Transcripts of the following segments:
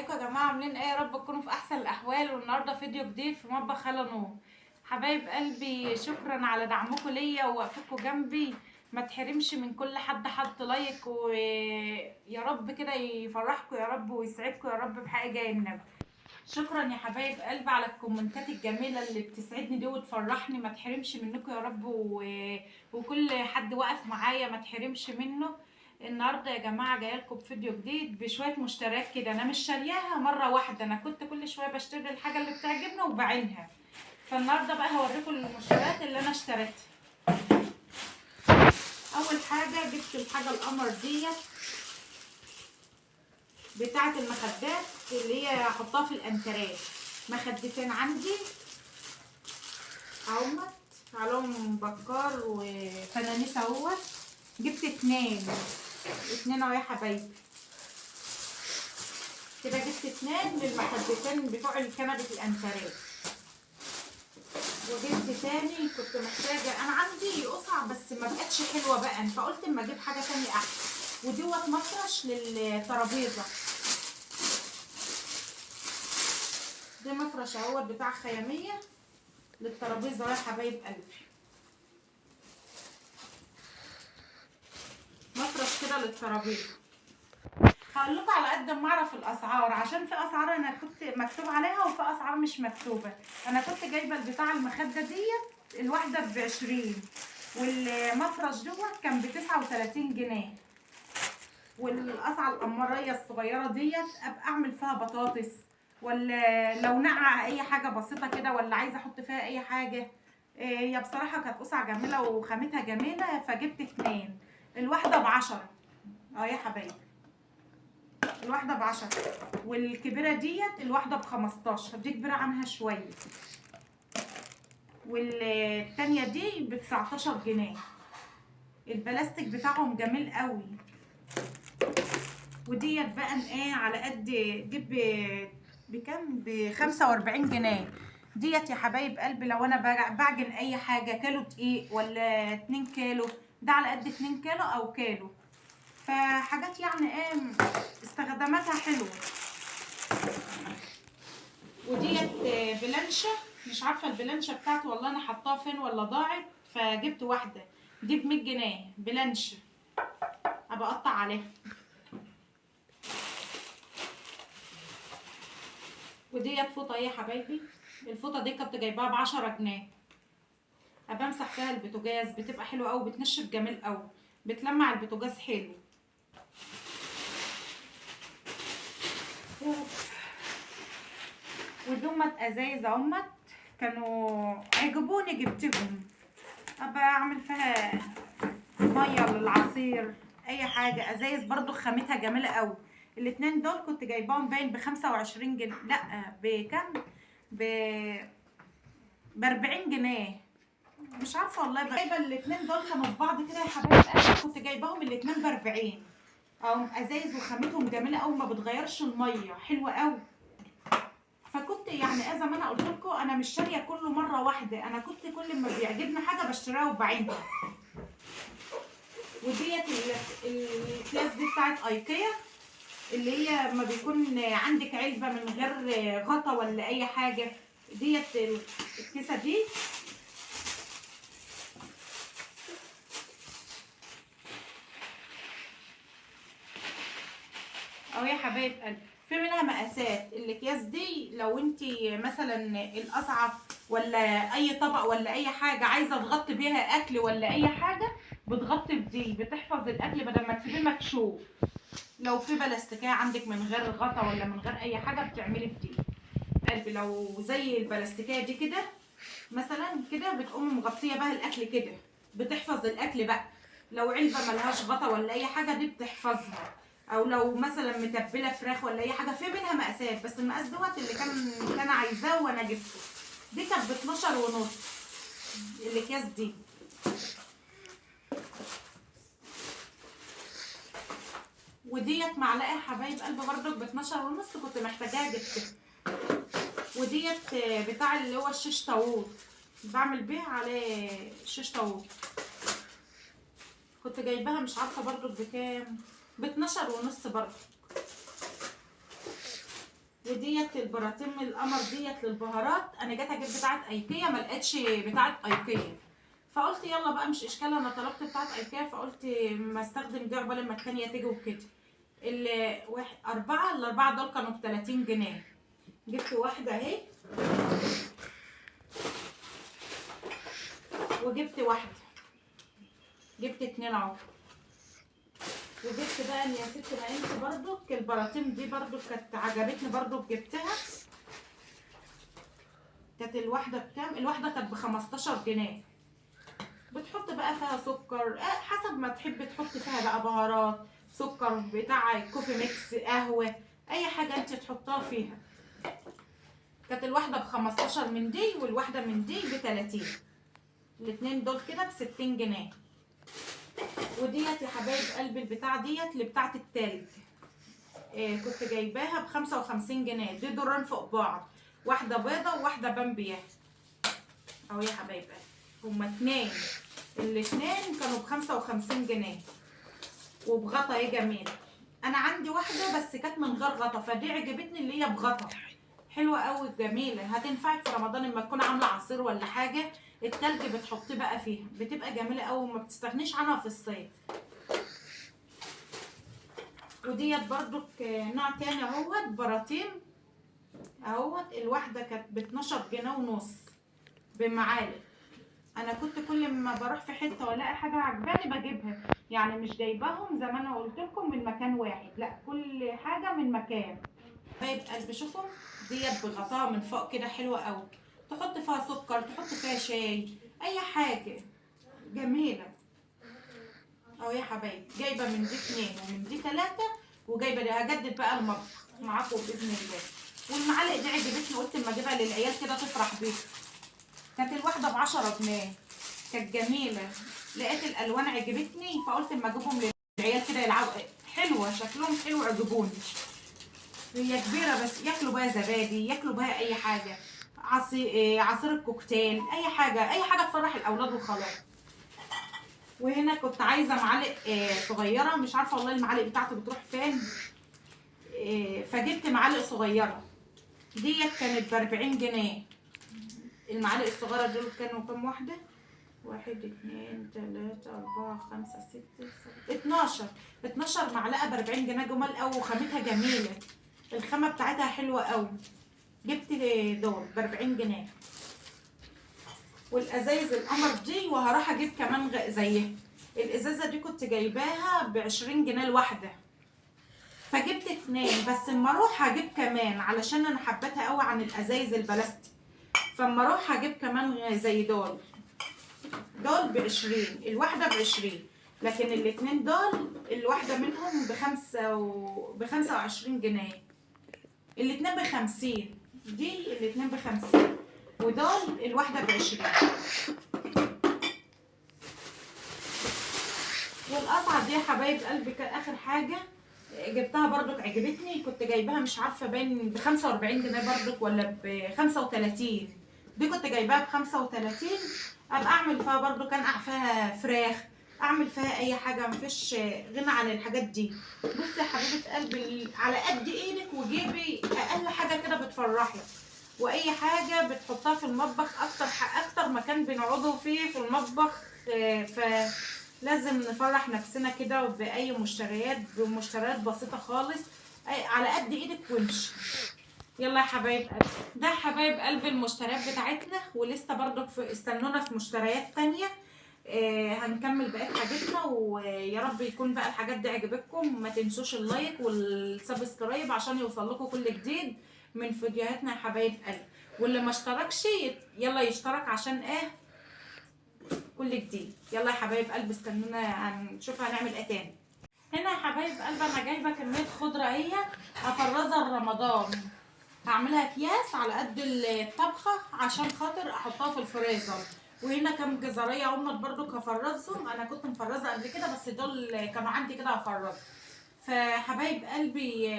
ازيكم يا جماعه؟ عاملين ايه؟ يا رب تكونوا في احسن الاحوال. والنهارده فيديو جديد في مطبخ خاله نور. حبايب قلبي، شكرا على دعمكم ليا ووقفتكم جنبي. ما تحرمش من كل حد حط لايك، ويا رب كده يفرحكم يا رب ويسعدكم يا رب بحق جاي النبي. شكرا يا حبايب قلبي على الكومنتات الجميله اللي بتسعدني دي وتفرحني. ما تحرمش منكم يا رب وكل حد واقف معايا ما تحرمش منه. النهارده يا جماعه جايه لكم بفيديو جديد بشويه مشتريات كده. انا مش شارياها مره واحده، انا كنت كل شويه بشتري الحاجه اللي بتعجبني وبعينها. فالنهارده بقى هوريكم المشتريات اللي انا اشتريتها. اول حاجه جبت الحاجه القمر ديت بتاعه المخدات اللي هي هحطها في الانتريه. مخدتين عندي اهمت عليهم بكار وفنانيس اهوت. جبت اتنين اهو يا حبايبي كده. جبت اتنين للمخدتين بتوع الكنبه الانتريه. وجبت تاني كنت محتاجه، انا عندي قصع بس ما بقتش حلوه بقى، فقلت اما اجيب حاجه تانية احسن. ودوت مفرش للترابيزه. ده مفرش اهوت بتاع خياميه للترابيزه يا حبايب قلبي. مفرش كده للترابيزه. هقول لكم على قد ما اعرف الاسعار، عشان في اسعار انا كنت مكتوب عليها وفي اسعار مش مكتوبه. انا كنت جايبه البتاع المخده ديت الواحده ب20، والمفرش دوت كان ب39 جنيه. والقصعه القمريه الصغيره ديت ابقى اعمل فيها بطاطس، ولا لو نقع اي حاجه بسيطه كده، ولا عايزه احط فيها اي حاجه. هي بصراحه كانت قصعه جميله وخامتها جميله، فجبت اتنين. الواحده ب10 يا حبايبي. الواحده ب10. والكبيره ديت الواحده ب15، دي كبيره عنها شويه. والتانيه دي ب19 جنيه. البلاستيك بتاعهم جميل قوي. وديت بقى ايه على قد دي بكام؟ ب45 جنيه. ديت يا حبايب قلبي لو انا بعجن اي حاجه كيلو دقيق ولا 2 كيلو، ده على قد 2 كيلو او كيلو. فحاجات يعني ايه استخداماتها حلوه. وديت بلانشه، مش عارفه البلانشه بتاعتي والله انا حطاها فين ولا ضاعت، فجبت واحده. دي ب100 جنيه بلانشه، ابقى اقطع عليها. وديت فوطه ايه يا حبايبي. الفوطه دي كنت جايباها ب10 جنيه. ابقى امسح فيها البوتاجاز، بتبقى حلوه قوي، بتنشف جميل قوي، بتلمع البوتاجاز حلو. ودومت ازايز اهمت كانوا عجبوني جبتهم. ابقى اعمل فيها ميه للعصير اي حاجه. ازايز برضو خامتها جميله قوي. الاتنين دول كنت جايباهم باين ب25 جنيه، لا بكام، ب40 جنيه. مش عارفه والله. جايبه الاتنين دول كانوا في بعض كده يا حبايب قلبي، كنت جايباهم الاتنين ب40. او ازايز وخامتهم جميله قوي، ما بتغيرش الميه، حلوه قوي. فكنت يعني زي ما انا قلت لكم، انا مش شاريه كله مره واحده، انا كنت كل ما بيعجبني حاجه بشتريها وبعينها. وديت الاكياس دي بتاعت ايكيا، اللي هي ما بيكون عندك علبه من غير غطا ولا اي حاجه. ديت الكيسه دي اهو يا حبايب قلبي. في منها مقاسات. الاكياس دي لو انت مثلا القصعه ولا اي طبق ولا اي حاجه عايزه تغطي بيها اكل ولا اي حاجه، بتغطي بدي، بتحفظ الاكل بدل ما تسيبيه مكشوف. لو في بلاستيكيه عندك من غير غطا ولا من غير اي حاجه بتعملي بدي قلبي. لو زي البلاستيكيه دي كده مثلا كده، بتقوم مغطيه بها الاكل كده، بتحفظ الاكل بقى. لو علبه ملهاش غطا ولا اي حاجه دي بتحفظها. او لو مثلا متبله فراخ ولا اي حاجه، في منها مقاسات، بس المقاس دوت اللي كان عايزاه وانا جبته. دي كانت ب12 ونص الاكياس دي. وديت معلقه يا حبايب قلبي برضك ب12 ونص، كنت محتاجاها جبتها. وديت بتاع اللي هو الشيش طاووق، بعمل بيه عليه شيش طاووق. كنت جايباها مش عارفه برضك بكام، ب12 ونص برضه. وديت البراطيم القمر ديت للبهارات. انا جيت اجيب بتاعه ايكيا ما لقيتش بتاعه ايكيا، فقلت يلا بقى مش اشكال، انا طلبت بتاعه ايكيا فقلت ما استخدم دي عقبال ما التانيه تيجي وكده. الاربعه دول كانوا ب 30 جنيه. جبت واحده اهي وجبت واحده، جبت 2 اهو. وجبت بقى يا ست ما انت برضو البراطيم دي برضو كانت عجبتني برضو جبتها. كانت الواحده بكام؟ الواحده كانت ب 15 جنيه. بتحط بقى فيها سكر حسب ما تحب تحط فيها بقى بهارات، سكر بتاع كوفي ميكس، قهوه، اي حاجه انت تحطها فيها. كانت الواحده ب 15 من دي والواحده من دي ب 30. الاتنين دول كده ب 60 جنيه. وديت يا حبايب قلبي البتاع ديت اللي بتاعت التلج، كنت جايباها ب 55 جنيه. دي دوران فوق بعض، واحده بيضه وواحده بامبيا اهو يا حبايب قلبي. هما اتنين، الاتنين كانوا ب 55 جنيه وبغطا يا جميل. انا عندي واحده بس كانت من غير غطا، فدي عجبتني اللي هي بغطا، حلوه قوي جميله، هتنفعك في رمضان لما تكون عامله عصير ولا حاجه، التلج بتحطيه بقى فيها بتبقى جميله قوي وما بتستغنيش عنها في الصيف. وديت برضو نوع تاني اهوت براطيم اهوت. الواحده كانت ب 12 جنيه ونص بمعالق. انا كنت كل ما بروح في حته والاقي حاجه عجباني بجيبها، يعني مش جايباهم زي ما انا قلت لكم من مكان واحد، لا كل حاجه من مكان. طيب قلبي شوفوا ديت بغطاها من فوق كده حلوه قوي، تحط فيها سكر، تحط فيها شاي، اي حاجه جميله اهو يا حبايبي. جايبه من دي 2 ومن دي 3 وجايبه دي. هجدد بقى المطبخ معاكم باذن الله. والمعالق دي عجبتني قلت اما اجيبها للعيال كده تفرح بيها. كانت الواحده ب 10 جنيه، كانت جميله. لقيت الالوان عجبتني فقلت اما اجيبهم للعيال كده يلعبوا، حلوه شكلهم حلو عجبوني. هي كبيره بس ياكلوا بها زبادي، ياكلوا بها اي حاجه، عصير الكوكتيل، اي حاجه اي حاجه تفرح الاولاد وخلاص. وهنا كنت عايزه معالق صغيره، مش عارفه والله المعالق بتاعتي بتروح فين، فجبت معالق صغيره. ديت كانت ب 40 جنيه. المعالق الصغيره دول كانوا كام واحده؟ 1 2 3 4 5 6 7 12 معلقه ب 40 جنيه، جمال قوي وخامتها جميله، الخامه بتاعتها حلوه قوي. جبت دول ب 40 جنيه. والازايز القمر دي وهروح اجيب كمان زيها. الازازه دي كنت جايباها ب 20 جنيه الواحده، فجبت 2 بس. اما اروح هجيب كمان علشان انا حبيتها قوي عن الازايز البلاستيك، فاما اروح هجيب كمان زي دول ب 20 الواحده ب 20. لكن الاتنين دول الواحده منهم ب 25 جنيه. الاتنين ب 50. دي الاتنين ب 50 ودول الواحده ب 20. والقطعه دي يا حبايب قلبي كان اخر حاجه جبتها برضك عجبتني. كنت جايباها مش عارفه باين ب 45 جنيه برضك ولا ب 35. دي كنت جايباها ب 35. ابقى اعمل فيها برضو، كان فيها فراخ، اعمل فيها اي حاجه، مفيش غنى عن الحاجات دي. بصي يا حبيبه قلبي على قد ايدك وجيبي اقل حاجه كده بتفرحي، واي حاجه بتحطها في المطبخ. اكتر مكان بنقعدوا فيه في المطبخ، فلازم نفرح نفسنا كده باي بمشتريات بسيطه خالص، على قد ايدك وامشي. يلا يا حبايب قلبي، ده حبايب قلبي المشتريات بتاعتنا، ولسه برضك استنونا في مشتريات تانية. هنكمل بقية حاجتنا، ويا رب يكون بقى الحاجات دي عجبتكم. ما تنسوش اللايك والسبسكرايب عشان يوصل لكم كل جديد من فيديوهاتنا يا حبايب قلبي. واللي ما اشتركش يلا يشترك عشان كل جديد. يلا يا حبايب قلبي استنونا هنشوف هنعمل ايه تاني. هنا يا حبايب قلبي انا جايبه كميه خضره اهي افرزها لرمضان. هعملها اكياس على قد الطبخه عشان خاطر احطها في الفريزر. وهنا كام جزريه هم برضو هفرزهم، انا كنت مفرزه قبل كده بس دول كانوا عندي كده هفرزهم. فحبايب قلبي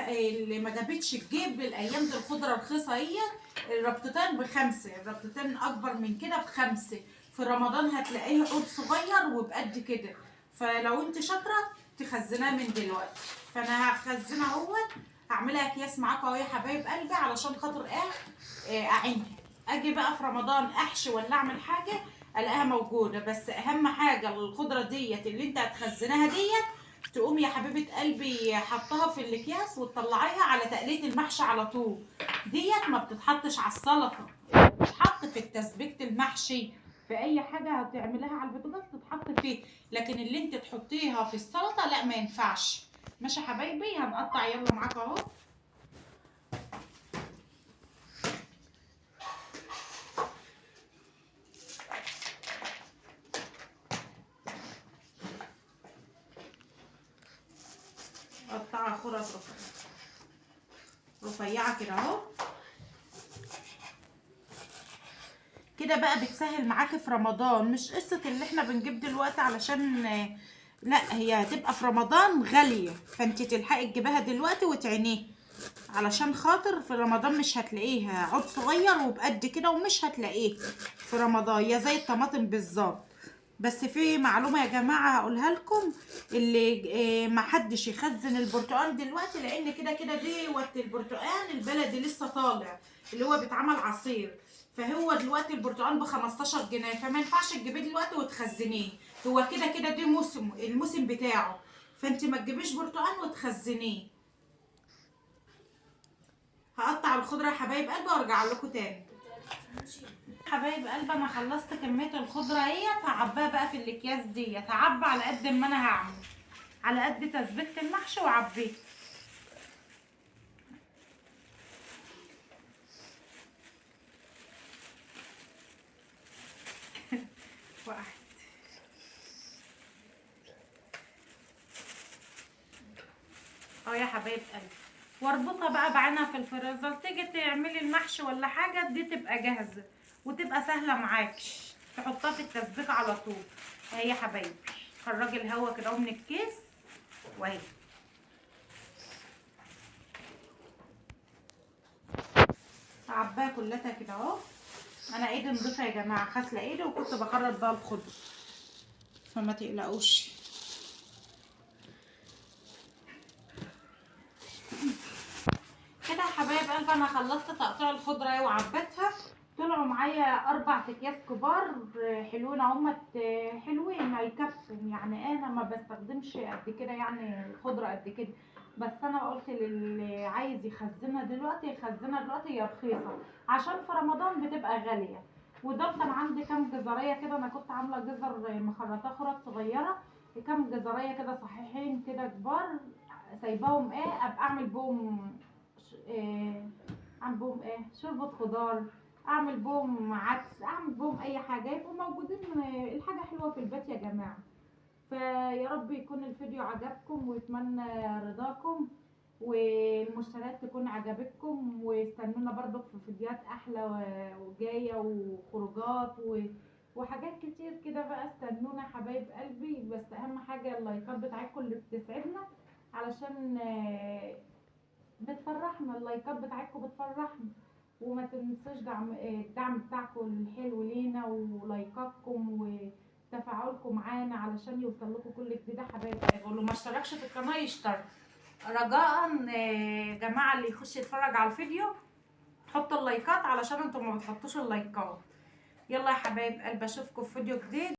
اللي ما جابتش تجيب الايام دي الخضره رخيصه، هي الربطتين ب5، الربطتين اكبر من كده ب5. في رمضان هتلاقيه عود صغير وبقد كده، فلو انت شاطره تخزنها من دلوقتي. فانا هخزنها اهوت هعملها اكياس معاكم اهو يا حبايب قلبي علشان خاطر اعينها. اجي بقى في رمضان احشي ولا اعمل حاجه الاقيها موجوده. بس اهم حاجه الخضره ديت اللي انت هتخزنها ديت تقوم يا حبيبه قلبي حطها في الاكياس وتطلعيها على تقليه المحشي على طول. ديت ما بتتحطش على السلطه، بتتحط في تسبيكه المحشي، في اي حاجه هتعملها على البوتاجاز تتحط فيه. لكن اللي انت تحطيها في السلطه لا، ما ينفعش. ماشي يا حبايبي، هنقطع يلا معاكم اهو. قطعها خرط رفيعه كده اهو. كده بقى بتسهل معاكي في رمضان، مش قصه اللي احنا بنجيب دلوقتي علشان لا، هي هتبقى في رمضان غاليه، فانت تلحقي تجيبها دلوقتي وتعينيها علشان خاطر في رمضان مش هتلاقيها عود صغير وبقد كده، ومش هتلاقيه في رمضان، يا زي الطماطم بالظبط. بس في معلومه يا جماعه هقولها لكم، اللي ما حدش يخزن البرتقال دلوقتي، لان كده كده دي وقت البرتقال البلدي لسه طالع اللي هو بيتعمل عصير. فهو دلوقتي البرتقال ب 15 جنيه، فما ينفعش تجيبيه دلوقتي وتخزنيه. هو كده كده دي الموسم بتاعه، فانت ما تجيبيش برتقال وتخزنيه. هقطع الخضره يا حبايب قلبي وارجع لكم تاني. حبايب قلبي انا خلصت كميه الخضره اهيت، هعبيها بقى في الاكياس ديت. هعبي على قد ما انا هعمل، على قد تسبيكه المحشي وعبيه. وقعت اه يا حبايب قلبي. واربطها بقى بعينها في الفريزر، تيجي تعملي المحشي ولا حاجه دي تبقى جاهزه وتبقى سهله معاكي، تحطها في التسبيكه على طول. اهي يا حبايبي، خرجي الهوا كده من الكيس واهي. هعباها كلها كده اهو. انا ايدي نضيفه يا جماعه، غاسله ايدي وكنت بخرط بقى الخضر، فما تقلقوش. كده يا حبايب قلبي انا خلصت تقطيع الخضره اهي وعبيتها. طلعوا معايا 4 اكياس كبار حلوين اهمت، حلوين هيكفوا. يعني انا ما بستخدمش قد كده يعني الخضره قد كده، بس انا قلت للي عايز يخزنها دلوقتي يخزنها دلوقتي، هي رخيصه عشان في رمضان بتبقى غاليه. وده كان عندي كام جزريه كده، انا كنت عامله جزر مخرطاه خرط صغيره، كام جزريه كده صحيحين كده كبار، سايباهم ابقى اعمل بهم اعمل بهم شوربه خضار، اعمل بهم عدس، اعمل بهم اي حاجه يبقوا موجودين. الحاجه حلوه في البيت يا جماعه. فيا رب يكون الفيديو عجبكم ويتمنى رضاكم، والمشتريات تكون عجبتكم، واستنونا برضو في فيديوهات احلى وجايه وخروجات وحاجات كتير كده بقى. استنونا حبايب قلبي، بس اهم حاجه اللايكات بتاعتكم اللي بتسعدنا علشان بتفرحنا. اللايكات بتاعتكم بتفرحنا، وما تنسوش الدعم بتاعكم الحلو لينا، ولايكاتكم وتفاعلكم معانا علشان يوصل لكم كل جديد. حبايبي واللي ما اشتركش في القناه يشترك رجاء. جماعه اللي يخش يتفرج على الفيديو حطوا اللايكات علشان انتم ما بتحطوش اللايكات. يلا يا حبايب قلبي، اشوفكم في فيديو جديد.